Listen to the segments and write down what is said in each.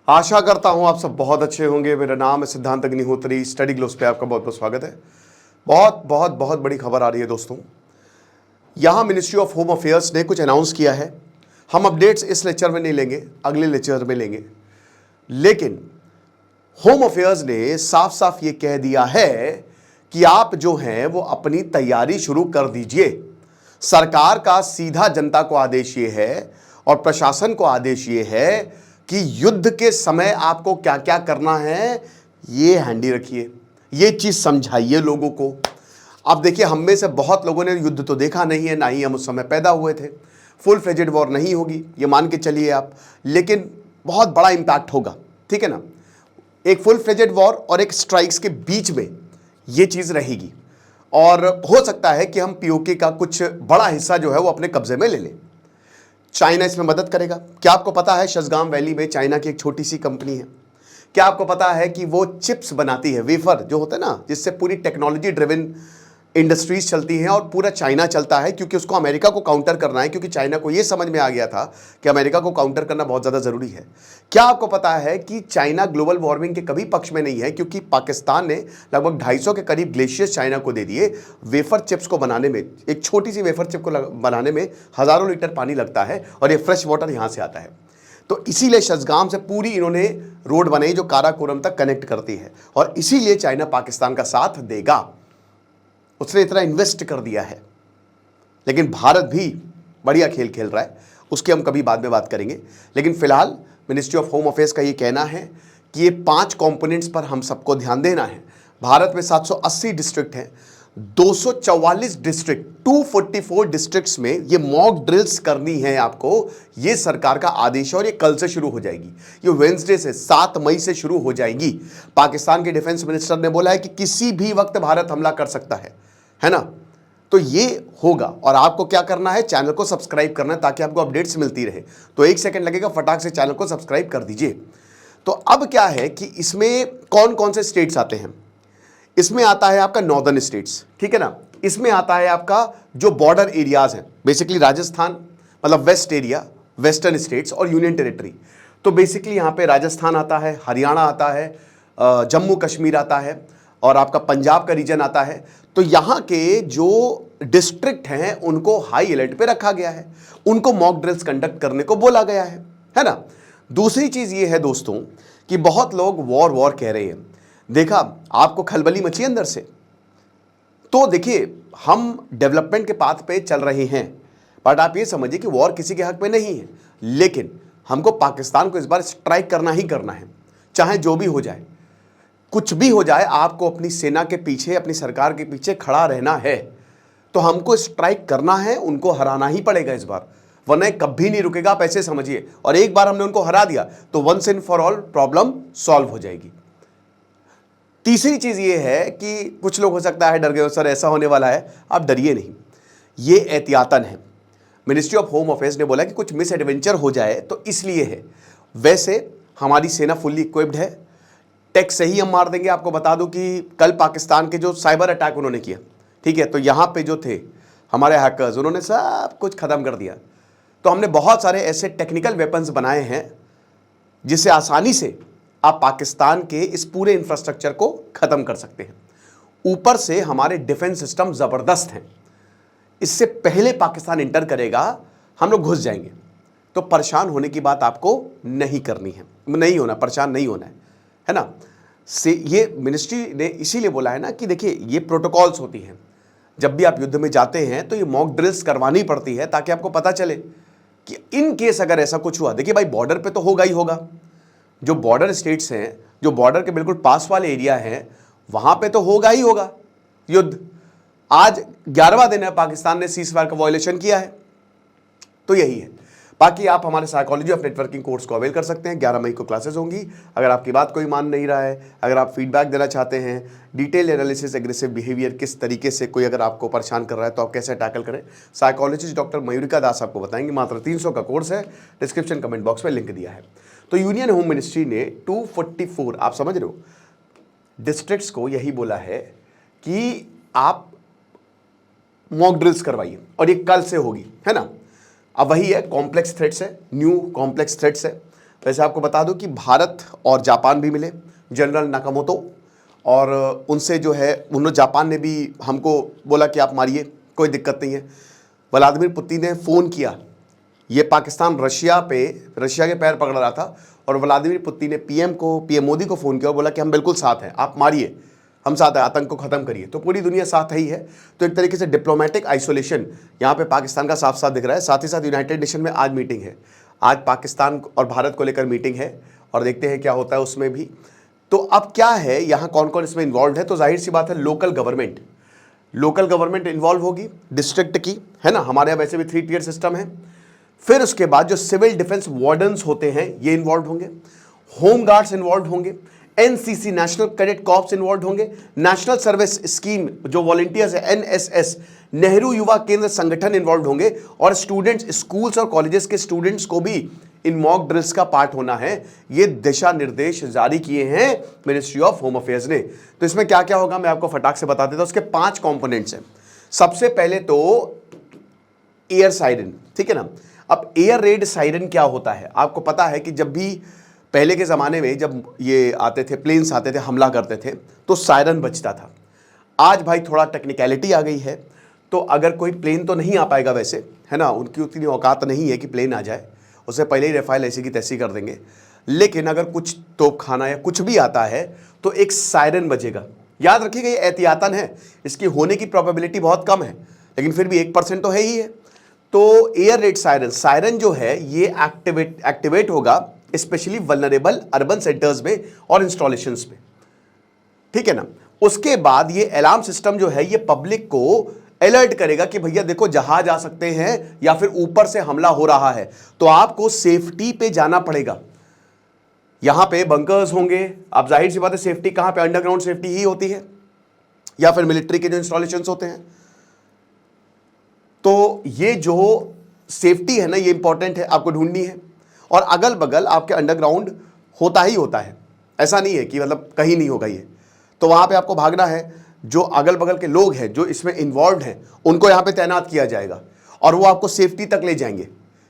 आशा करता हूं आप सब बहुत अच्छे होंगे। मेरा नाम है सिद्धांत अग्निहोत्री। स्टडी ग्लोब्स पे आपका बहुत बहुत स्वागत है। बहुत बहुत बहुत बड़ी खबर आ रही है दोस्तों। यहां मिनिस्ट्री ऑफ होम अफेयर्स ने कुछ अनाउंस किया है। हम अपडेट्स इस लेक्चर में नहीं लेंगे, अगले लेक्चर में लेंगे। लेकिन होम अफेयर्स ने साफ साफ ये कह दिया है कि आप जो हैं वो अपनी तैयारी शुरू कर दीजिए। सरकार का सीधा जनता को आदेश ये है और प्रशासन को आदेश ये है कि युद्ध के समय आपको क्या क्या करना है ये हैंडी रखिए, ये चीज समझाइए लोगों को। अब देखिए, हम में से बहुत लोगों ने युद्ध तो देखा नहीं है, ना ही हम उस समय पैदा हुए थे। फुल फ्लेजेड वॉर नहीं होगी ये मान के चलिए आप, लेकिन बहुत बड़ा इंपैक्ट होगा, ठीक है ना। एक फुल फ्लेजेड वॉर और एक स्ट्राइक्स के बीच में ये चीज रहेगी और हो सकता है कि हम पीओके का कुछ बड़ा हिस्सा जो है वो अपने कब्जे में ले लें। चाइना इसमें मदद करेगा। क्या आपको पता है शज़गाम वैली में चाइना की एक छोटी सी कंपनी है? क्या आपको पता है कि वो चिप्स बनाती है, वेफर जो होता है ना, जिससे पूरी टेक्नोलॉजी ड्रिवन इंडस्ट्रीज चलती हैं और पूरा चाइना चलता है, क्योंकि उसको अमेरिका को काउंटर करना है, क्योंकि चाइना को ये समझ में आ गया था कि अमेरिका को काउंटर करना बहुत ज़्यादा ज़रूरी है। क्या आपको पता है कि चाइना ग्लोबल वार्मिंग के कभी पक्ष में नहीं है, क्योंकि पाकिस्तान ने लगभग 250 के करीब ग्लेशियर्स चाइना को दे दिए। वेफर चिप्स को बनाने में, एक छोटी सी वेफर चिप को बनाने में हज़ारों लीटर पानी लगता है और ये फ्रेश वाटर यहाँ से आता है। तो इसीलिए शज़गाम से पूरी इन्होंने रोड बनाई जो काराकोरम तक कनेक्ट करती है, और इसीलिए चाइना पाकिस्तान का साथ देगा। उसने इतना इन्वेस्ट कर दिया है। लेकिन भारत भी बढ़िया खेल खेल रहा है, उसकी हम कभी बाद में बात करेंगे। लेकिन फिलहाल मिनिस्ट्री ऑफ होम अफेयर्स का ये कहना है कि ये 5 कंपोनेंट्स पर हम सबको ध्यान देना है। भारत में 780 डिस्ट्रिक्ट हैं, 244 डिस्ट्रिक्ट, 244 डिस्ट्रिक्ट्स में ये मॉक ड्रिल्स करनी है आपको। ये सरकार का आदेश है और ये कल से शुरू हो जाएगी। ये वेडनेसडे से 7 मई से शुरू हो जाएगी। पाकिस्तान के डिफेंस मिनिस्टर ने बोला है कि किसी भी वक्त भारत हमला कर सकता है ना। तो ये होगा और आपको क्या करना है, चैनल को सब्सक्राइब करना है ताकि आपको अपडेट्स मिलती रहे। तो 1 सेकंड लगेगा, फटाक से चैनल को सब्सक्राइब कर दीजिए। तो अब क्या है कि इसमें कौन कौन से स्टेट्स आते हैं? इसमें आता है आपका नॉर्दर्न स्टेट्स, ठीक है ना। इसमें आता है आपका जो बॉर्डर एरियाज हैं, बेसिकली राजस्थान, मतलब वेस्ट एरिया, वेस्टर्न स्टेट्स और यूनियन टेरिटरी। तो बेसिकली यहाँ पे राजस्थान आता है, हरियाणा आता है, जम्मू कश्मीर आता है और आपका पंजाब का रीजन आता है। तो यहाँ के जो डिस्ट्रिक्ट हैं उनको हाई अलर्ट पे रखा गया है, उनको मॉक ड्रिल्स कंडक्ट करने को बोला गया है ना। दूसरी चीज ये है दोस्तों कि बहुत लोग वॉर कह रहे हैं। देखा आपको खलबली मची अंदर से। तो देखिए, हम डेवलपमेंट के पाथ पे चल रहे हैं, बट आप ये समझिए कि वॉर किसी के हक में नहीं है। लेकिन हमको पाकिस्तान को इस बार स्ट्राइक करना ही करना है, चाहे जो भी हो जाए, कुछ भी हो जाए। आपको अपनी सेना के पीछे, अपनी सरकार के पीछे खड़ा रहना है। तो हमको स्ट्राइक करना है, उनको हराना ही पड़ेगा इस बार, वरना कभी नहीं रुकेगा। आप ऐसे समझिए, और एक बार हमने उनको हरा दिया तो once and for all problem solve हो जाएगी। तीसरी चीज ये है कि कुछ लोग हो सकता है डर गए, सर ऐसा होने वाला है। आप डरिए नहीं, ये एहतियातन है। मिनिस्ट्री ऑफ होम अफेयर्स ने बोला कि कुछ मिस एडवेंचर हो जाए तो इसलिए है। वैसे हमारी सेना फुल्ली इक्विप्ड है, टेक से ही हम मार देंगे। आपको बता दूं कि कल पाकिस्तान के जो साइबर अटैक उन्होंने किया, ठीक है, तो यहाँ पे जो थे हमारे हैकर्स, उन्होंने सब कुछ खत्म कर दिया। तो हमने बहुत सारे ऐसे टेक्निकल वेपन्स बनाए हैं जिससे आसानी से आप पाकिस्तान के इस पूरे इंफ्रास्ट्रक्चर को खत्म कर सकते हैं। ऊपर से हमारे डिफेंस सिस्टम जबरदस्त हैं। इससे पहले पाकिस्तान इंटर करेगा, हम लोग घुस जाएंगे। तो परेशान होने की बात आपको नहीं करनी है, नहीं होना, परेशान नहीं होना है ना। से ये मिनिस्ट्री ने इसीलिए बोला है ना कि देखिए, ये प्रोटोकॉल्स होती हैं। जब भी आप युद्ध में जाते हैं तो ये मॉक ड्रिल्स करवानी पड़ती है ताकि आपको पता चले कि इन केस अगर ऐसा कुछ हुआ। देखिए भाई, बॉर्डर पे तो होगा ही होगा। जो बॉर्डर स्टेट्स हैं, जो बॉर्डर के बिल्कुल पास वाले एरिया हैं, वहां पे तो होगा ही होगा युद्ध। आज 11वां दिन है पाकिस्तान ने सीज़फायर का वायलेशन किया है। तो यही है। बाकी आप हमारे साइकोलॉजी ऑफ नेटवर्किंग कोर्स को अवेल कर सकते हैं। 11 मई को क्लासेस होंगी। अगर आपकी बात कोई मान नहीं रहा है, अगर आप फीडबैक देना चाहते हैं, डिटेल एनालिसिस, एग्रेसिव बिहेवियर किस तरीके से कोई अगर आपको परेशान कर रहा है तो आप कैसे टैकल करें, साइकोलॉजिस्ट डॉक्टर मयूरिका दास आपको बताएंगे। मात्र 300 का कोर्स है, डिस्क्रिप्शन कमेंट बॉक्स में लिंक दिया है। तो यूनियन होम मिनिस्ट्री ने 244, आप समझ रहे हो, डिस्ट्रिक्ट्स को यही बोला है कि आप मॉक ड्रिल्स करवाइए और ये कल से होगी, है ना। अब वही है, कॉम्प्लेक्स थ्रेट्स है, न्यू कॉम्प्लेक्स थ्रेट्स है। वैसे आपको बता दूं कि भारत और जापान भी मिले, जनरल नाकामोतो, और उनसे जो है उन्होंने, जापान ने भी हमको बोला कि आप मारिए, कोई दिक्कत नहीं है। व्लादिमीर पुतिन ने फ़ोन किया, ये पाकिस्तान रशिया के पैर पकड़ रहा था, और व्लादिमीर पुतिन ने पीएम मोदी को फ़ोन किया और बोला कि हम बिल्कुल साथ हैं, आप मारिए, हम साथ हैं, आतंक को ख़त्म करिए। तो पूरी दुनिया साथ ही है। तो एक तरीके से डिप्लोमेटिक आइसोलेशन यहाँ पे पाकिस्तान का साफ साफ दिख रहा है। साथ ही साथ यूनाइटेड नेशन में आज मीटिंग है, आज पाकिस्तान और भारत को लेकर मीटिंग है, और देखते हैं क्या होता है उसमें भी। तो अब क्या है, यहाँ कौन कौन इसमें इन्वॉल्व है, तो जाहिर सी बात है लोकल गवर्नमेंट इन्वॉल्व होगी, डिस्ट्रिक्ट की, है ना। हमारे यहाँ वैसे भी 3 टियर सिस्टम है। फिर उसके बाद जो सिविल डिफेंस वार्डन्स होते हैं ये इन्वॉल्व होंगे, होम गार्ड्स इन्वॉल्व होंगे, NCC national cadet corps involve होंगे, नेशनल सर्विस स्कीम जो वॉलंटियर्स है एनएसएस, नेहरू युवा केंद्र संगठन इन्वॉल्व होंगे, और स्टूडेंट्स, स्कूल्स और कॉलेजेस के स्टूडेंट्स को भी इन मॉक ड्रिल्स का पार्ट होना है। ये दिशा निर्देश जारी किए हैं मिनिस्ट्री ऑफ होम अफेयर्स ने। तो इसमें क्या क्या होगा मैं आपको फटाक से बता देता हूं। उसके 5 कंपोनेंट्स हैं। सबसे पहले तो एयर साइरन, ठीक है ना। अब एयर रेड साइरन क्या होता है, आपको पता है कि जब भी पहले के ज़माने में जब ये आते थे, प्लेन्स आते थे, हमला करते थे, तो सायरन बजता था। आज भाई थोड़ा टेक्निकलिटी आ गई है, तो अगर कोई प्लेन तो नहीं आ पाएगा वैसे, है ना, उनकी उतनी औकात नहीं है कि प्लेन आ जाए, उससे पहले ही रेफाइल ऐसी की तैसी कर देंगे। लेकिन अगर कुछ तोपखाना या कुछ भी आता है तो एक सायरन बजेगा। याद रखिएगा ये एहतियातन है, इसकी होने की प्रोबेबिलिटी बहुत कम है, लेकिन फिर भी 1% तो है ही है। तो एयर रेड सायरन जो है ये एक्टिवेट होगा स्पेशली वल्नरेबल अर्बन सेंटर्स में और इंस्टॉलेशंस में, ठीक है ना। उसके बाद ये अलार्म सिस्टम जो है ये पब्लिक को अलर्ट करेगा कि भैया देखो जहाज आ सकते हैं या फिर ऊपर से हमला हो रहा है, तो आपको सेफ्टी पे जाना पड़ेगा। यहां पे बंकर्स होंगे, अब जाहिर सी बात है सेफ्टी कहां पे, अंडरग्राउंड सेफ्टी ही होती है, या फिर मिलिट्री के जो इंस्टॉलेशंस होते हैं। तो ये जो सेफ्टी है ना ये इंपॉर्टेंट है, आपको ढूंढनी है। और अगल बगल आपके अंडरग्राउंड होता ही होता है, ऐसा नहीं है कि मतलब कहीं नहीं होगा ये, तो वहां पे आपको भागना है। जो अगल बगल के लोग हैं जो इसमें इन्वॉल्व हैं उनको यहां पे तैनात किया जाएगा, और वो आपको सेफ्टी तक ले जाएंगे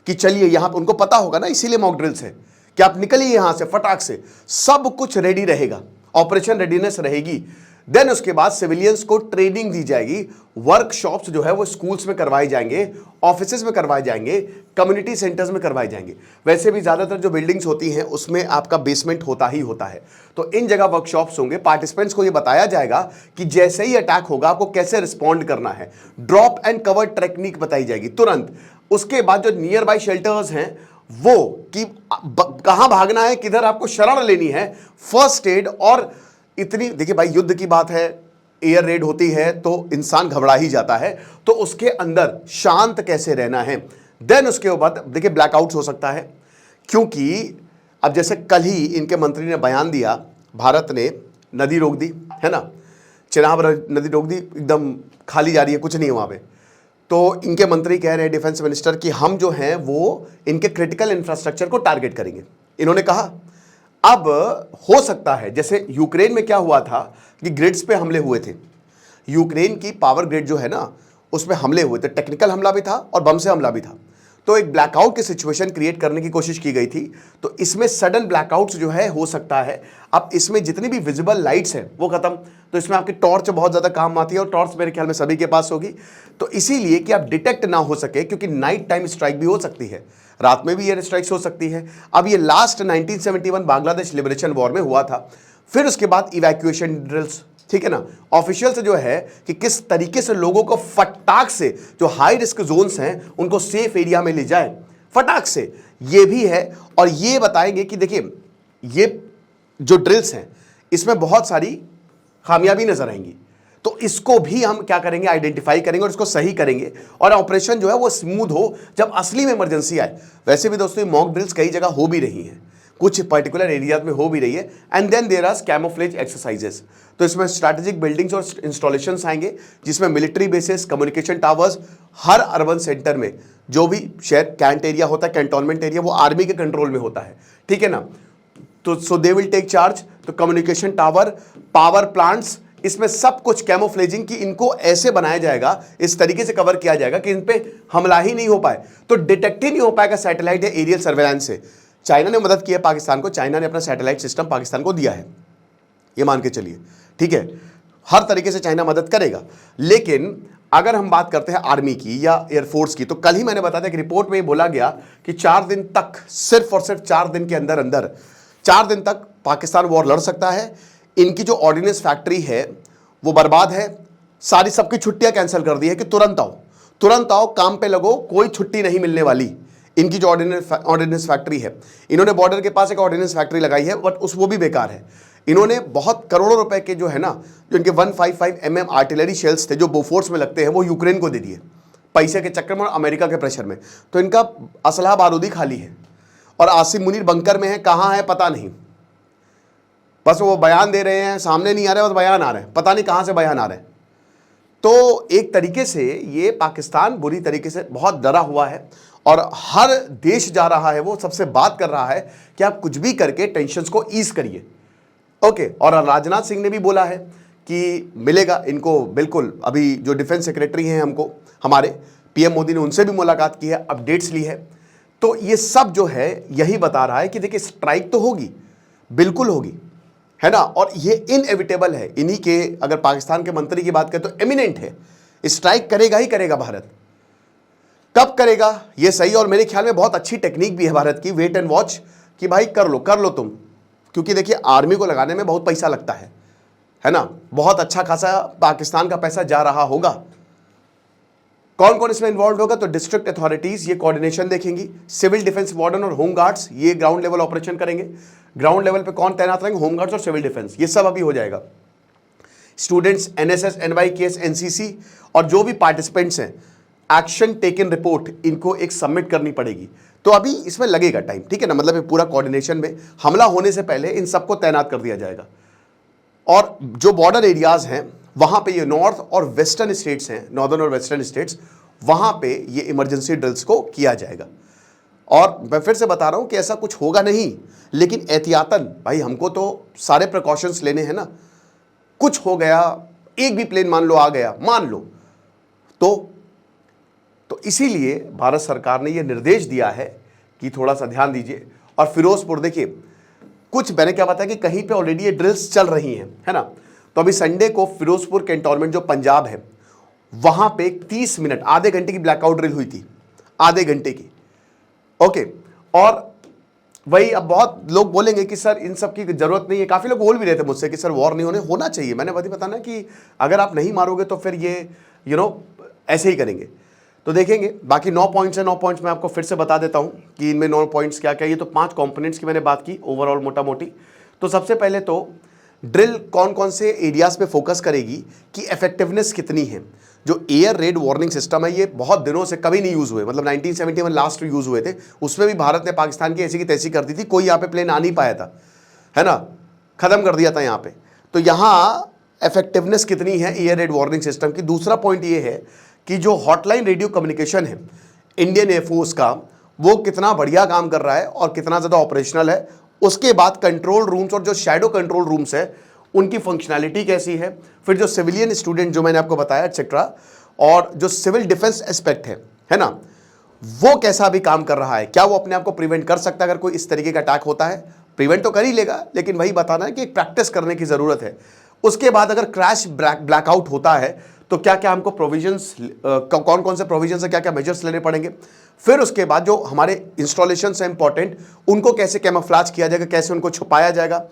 कि चलिए यहां पे, उनको पता होगा ना, इसीलिए मॉक ड्रिल्स है कि आप निकलिए यहां से फटाक से, सब कुछ रेडी रहेगा, ऑपरेशन रेडीनेस रहेगी। देन उसके बाद सिविलियंस को ट्रेनिंग दी जाएगी, वर्कशॉप्स जो है वो स्कूल्स में करवाए जाएंगे, ऑफिसेज में करवाए जाएंगे, कम्युनिटी सेंटर्स में करवाए जाएंगे। वैसे भी ज़्यादातर जो बिल्डिंग्स होती हैं उसमें आपका बेसमेंट होता ही होता है, तो इन जगह वर्कशॉप्स होंगे। पार्टिसिपेंट्स को ये बताया जाएगा कि जैसे ही अटैक होगा आपको कैसे रिस्पॉन्ड करना है, ड्रॉप एंड कवर टेक्निक बताई जाएगी तुरंत। उसके बाद जो नियर बाई शेल्टर्स हैं वो कि कहां भागना है, किधर आपको शरण लेनी है, फर्स्ट एड, और इतनी देखिए भाई युद्ध की बात है, एयर रेड होती है तो इंसान घबरा ही जाता है, तो उसके अंदर शांत कैसे रहना है। देन उसके बाद देखिए ब्लैकआउट्स हो सकता है, क्योंकि अब जैसे कल ही इनके मंत्री ने बयान दिया, भारत ने नदी रोक दी है ना, चिनाब नदी रोक दी, एकदम खाली जा रही है, कुछ नहीं है वहां पे। तो इनके मंत्री कह रहे हैं, डिफेंस मिनिस्टर, कि हम जो हैं वो इनके क्रिटिकल इंफ्रास्ट्रक्चर को टारगेट करेंगे। इन्होंने कहा अब हो सकता है, जैसे यूक्रेन में क्या हुआ था कि ग्रिड्स पे हमले हुए थे, यूक्रेन की पावर ग्रिड जो है ना उसमें हमले हुए थे, टेक्निकल हमला भी था और बम से हमला भी था, तो एक ब्लैकआउट की सिचुएशन क्रिएट करने की कोशिश की गई थी। तो इसमें सडन ब्लैकआउट्स जो है हो सकता है। अब इसमें जितनी भी विजिबल लाइट्स हैं वो खत्म, तो इसमें आपकी टॉर्च बहुत ज़्यादा काम आती है, और टॉर्च मेरे ख्याल में सभी के पास होगी, तो इसीलिए कि आप डिटेक्ट ना हो सके, क्योंकि नाइट टाइम स्ट्राइक भी हो सकती है, रात में भी एयर स्ट्राइक्स हो सकती है। अब ये लास्ट 1971 बांग्लादेश लिबरेशन वॉर में हुआ था। फिर उसके बाद इवैक्यूएशन ड्रिल्स, ठीक है ना, ऑफिशियल से जो है कि किस तरीके से लोगों को फटाक से, जो हाई रिस्क जोन्स हैं उनको सेफ एरिया में ले जाए फटाक से, ये भी है। और ये बताएंगे कि देखिए ये जो ड्रिल्स हैं इसमें बहुत सारी खामियाबी नजर आएंगी, तो इसको भी हम क्या करेंगे, आइडेंटिफाई करेंगे और इसको सही करेंगे, और ऑपरेशन जो है वो स्मूथ हो जब असली में इमरजेंसी आए। वैसे भी दोस्तों मॉक ड्रिल्स कई जगह हो भी रही हैं, कुछ पर्टिकुलर एरियाज में हो भी रही है। And then there are camouflage exercises, तो इसमें स्ट्रैटेजिक बिल्डिंग्स और इंस्टॉलेशंस आएंगे, जिसमें मिलिट्री बेसेस, कम्युनिकेशन टावर्स, हर अर्बन सेंटर में जो भी शहर कैंट एरिया होता है, कैंटोनमेंट एरिया, वो आर्मी के कंट्रोल में होता है, ठीक है ना। तो so they will take charge. तो कम्युनिकेशन टावर, पावर प्लांट्स, इसमें सब कुछ कैमोफ्लेजिंग की इनको ऐसे बनाया जाएगा, इस तरीके से कवर किया जाएगा कि इन पे हमला ही नहीं हो पाए, तो डिटेक्ट ही नहीं हो पाएगा सैटेलाइट या एरियल सर्वेलेंस से चाइना ने मदद की है पाकिस्तान को, चाइना ने अपना सैटेलाइट सिस्टम पाकिस्तान को दिया है, ये मान के चलिए, ठीक है। हर तरीके से चाइना मदद करेगा। लेकिन अगर हम बात करते हैं आर्मी की या एयरफोर्स की, तो कल ही मैंने बताया कि रिपोर्ट में बोला गया कि 4 दिन तक, सिर्फ और सिर्फ 4 दिन के अंदर अंदर 4 दिन तक पाकिस्तान वॉर लड़ सकता है। इनकी जो ऑर्डिनेंस फैक्ट्री है वो बर्बाद है, सारी सबकी छुट्टियां कैंसिल कर दी है कि तुरंत आओ, काम पे लगो, कोई छुट्टी नहीं मिलने वाली। इनकी जो ऑर्डिनेंस फैक्ट्री है, इन्होंने बॉर्डर के पास एक ऑर्डिनेंस फैक्ट्री लगाई है, बट वो भी बेकार है। इन्होंने बहुत करोड़ों रुपए के जो है ना, जो इनके 155 mm आर्टिलरी शेल्स थे जो बोफोर्स में लगते हैं, वो यूक्रेन को दे दिए पैसे के चक्कर में और अमेरिका के प्रेशर में। तो इनका असलहा बारूदी खाली है और आसिम मुनीर बंकर में है, कहाँ है पता नहीं, बस वो बयान दे रहे हैं, सामने नहीं आ रहे, बस बयान आ रहे हैं, पता नहीं कहाँ से बयान आ रहे हैं। तो एक तरीके से ये पाकिस्तान बुरी तरीके से बहुत डरा हुआ है और हर देश जा रहा है, वो सबसे बात कर रहा है कि आप कुछ भी करके टेंशन्स को ईज करिए, ओके। और राजनाथ सिंह ने भी बोला है कि मिलेगा इनको, बिल्कुल। अभी जो डिफेंस सेक्रेटरी हैं हमको, हमारे पीएम मोदी ने उनसे भी मुलाकात की है, अपडेट्स ली है। तो ये सब जो है यही बता रहा है कि देखिए स्ट्राइक तो होगी, बिल्कुल होगी, है ना। और ये इनएविटेबल है। इन्हीं के, अगर पाकिस्तान के मंत्री की बात करें तो एमिनेंट है, स्ट्राइक करेगा ही करेगा भारत। कब करेगा ये सही, और मेरे ख्याल में बहुत अच्छी टेक्निक भी है भारत की, वेट एंड वॉच, कि भाई कर लो तुम, क्योंकि देखिए आर्मी को लगाने में बहुत पैसा लगता है ना, बहुत अच्छा खासा पाकिस्तान का पैसा जा रहा होगा। कौन कौन इसमें इन्वॉल्व होगा, तो डिस्ट्रिक्ट अथॉरिटीज ये कोऑर्डिनेशन देखेंगी, सिविल डिफेंस वार्डन और होम गार्ड्स ये ग्राउंड लेवल ऑपरेशन करेंगे। ग्राउंड लेवल पे कौन तैनात रहेंगे, होम गार्ड्स और सिविल डिफेंस, ये सब अभी हो जाएगा। स्टूडेंट्स, एनएसएस, एनवाईकेएस, एनसीसी और जो भी पार्टिसिपेंट्स हैं, एक्शन टेकन रिपोर्ट इनको एक सबमिट करनी पड़ेगी। तो अभी इसमें लगेगा टाइम, ठीक है ना, मतलब ये पूरा कोऑर्डिनेशन में हमला होने से पहले इन सबको तैनात कर दिया जाएगा। और जो बॉर्डर एरियाज हैं वहां पे ये नॉर्थ और वेस्टर्न स्टेट्स हैं, नॉर्दर्न और वेस्टर्न स्टेट्स, वहां पे ये इमरजेंसी ड्रिल्स को किया जाएगा। और मैं फिर से बता रहा हूं कि ऐसा कुछ होगा नहीं, लेकिन एहतियातन भाई हमको तो सारे प्रिकॉशंस लेने हैं ना। कुछ हो गया, एक भी प्लेन मान लो आ गया, मान लो, तो इसीलिए भारत सरकार ने यह निर्देश दिया है कि थोड़ा सा ध्यान दीजिए। और फिरोजपुर देखिए, कुछ मैंने क्या बताया कि कहीं पे ऑलरेडी ये ड्रिल्स चल रही हैं, है ना। तो अभी संडे को फिरोजपुर कैंटोनमेंट जो पंजाब है, वहां पे 30 मिनट, आधे घंटे की ब्लैकआउट ड्रिल हुई थी, आधे घंटे की, ओके। और वही अब बहुत लोग बोलेंगे कि सर इन सब की जरूरत नहीं है, काफी लोग बोल भी रहे थे मुझसे कि सर वॉर नहीं होना चाहिए। मैंने वही बताना कि अगर आप नहीं मारोगे तो फिर ये ऐसे ही करेंगे। तो देखेंगे, बाकी 9 पॉइंट्स है, 9 पॉइंट्स मैं आपको फिर से बता देता हूं कि इनमें 9 पॉइंट्स क्या क्या। ये तो 5 कंपोनेंट्स की मैंने बात की ओवरऑल मोटा मोटी। तो सबसे पहले तो ड्रिल कौन कौन से एरियाज पे फोकस करेगी कि इफेक्टिवनेस कितनी है। जो एयर रेड वार्निंग सिस्टम है ये बहुत दिनों से कभी नहीं यूज हुए, मतलब 1971 लास्ट यूज हुए थे, उसमें भी भारत ने पाकिस्तान की ऐसी की तैसी कर दी थी, कोई यहाँ पे प्लेन आ नहीं पाया था, है ना, खत्म कर दिया था यहाँ पे। तो यहाँ इफेक्टिवनेस कितनी है एयर रेड वार्निंग सिस्टम की। दूसरा पॉइंट ये है कि जो हॉटलाइन रेडियो कम्युनिकेशन है इंडियन एयरफोर्स का, वो कितना बढ़िया काम कर रहा है और कितना ज़्यादा ऑपरेशनल है। उसके बाद कंट्रोल रूम्स और जो शैडो कंट्रोल रूम्स है उनकी फंक्शनैलिटी कैसी है। फिर जो सिविलियन स्टूडेंट जो मैंने आपको बताया एक्सेट्रा, और जो सिविल डिफेंस एस्पेक्ट है ना, वो कैसा भी काम कर रहा है, क्या वो अपने आप को प्रिवेंट कर सकता है अगर कोई इस तरीके का अटैक होता है। प्रिवेंट तो कर ही लेगा, लेकिन वही बताना है कि एक प्रैक्टिस करने की ज़रूरत है। उसके बाद अगर क्रैश ब्लैकआउट होता है तो क्या क्या हमको प्रोविजंस, कौन कौन से प्रोविजंस है, क्या क्या मेजर्स लेने पड़ेंगे। फिर उसके बाद जो हमारे इंस्टॉलेशंस हैं इंपॉर्टेंट, उनको कैसे कैमोफ्लेज किया जाएगा, कैसे उनको छुपाया जाएगा।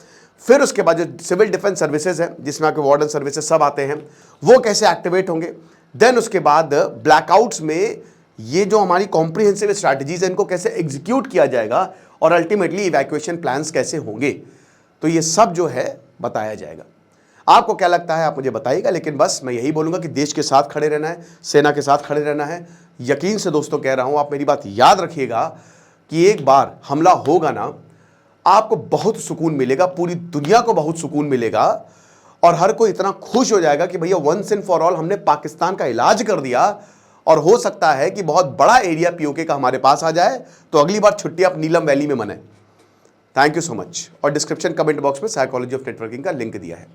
फिर उसके बाद जो सिविल डिफेंस सर्विसेज है जिसमें आपके वार्डन सर्विसेज सब आते हैं, वो कैसे एक्टिवेट होंगे। देन उसके बाद ब्लैकआउट्स में ये जो हमारी कॉम्प्रिहेंसिव स्ट्रैटेजीज है इनको कैसे एग्जीक्यूट किया जाएगा, और अल्टीमेटली इवैक्यूएशन प्लान्स कैसे होंगे। तो ये सब जो है बताया जाएगा। आपको क्या लगता है आप मुझे बताइएगा, लेकिन बस मैं यही बोलूंगा कि देश के साथ खड़े रहना है, सेना के साथ खड़े रहना है। यकीन से दोस्तों कह रहा हूं, आप मेरी बात याद रखिएगा कि एक बार हमला होगा ना, आपको बहुत सुकून मिलेगा, पूरी दुनिया को बहुत सुकून मिलेगा, और हर कोई इतना खुश हो जाएगा कि भैया वंस एंड फॉर ऑल हमने पाकिस्तान का इलाज कर दिया। और हो सकता है कि बहुत बड़ा एरिया पीओके का हमारे पास आ जाए, तो अगली बार छुट्टी आप नीलम वैली में मनाएं। Thank you so much. और डिस्क्रिप्शन कमेंट बॉक्स में साइकोलॉजी ऑफ नेटवर्किंग का लिंक दिया है।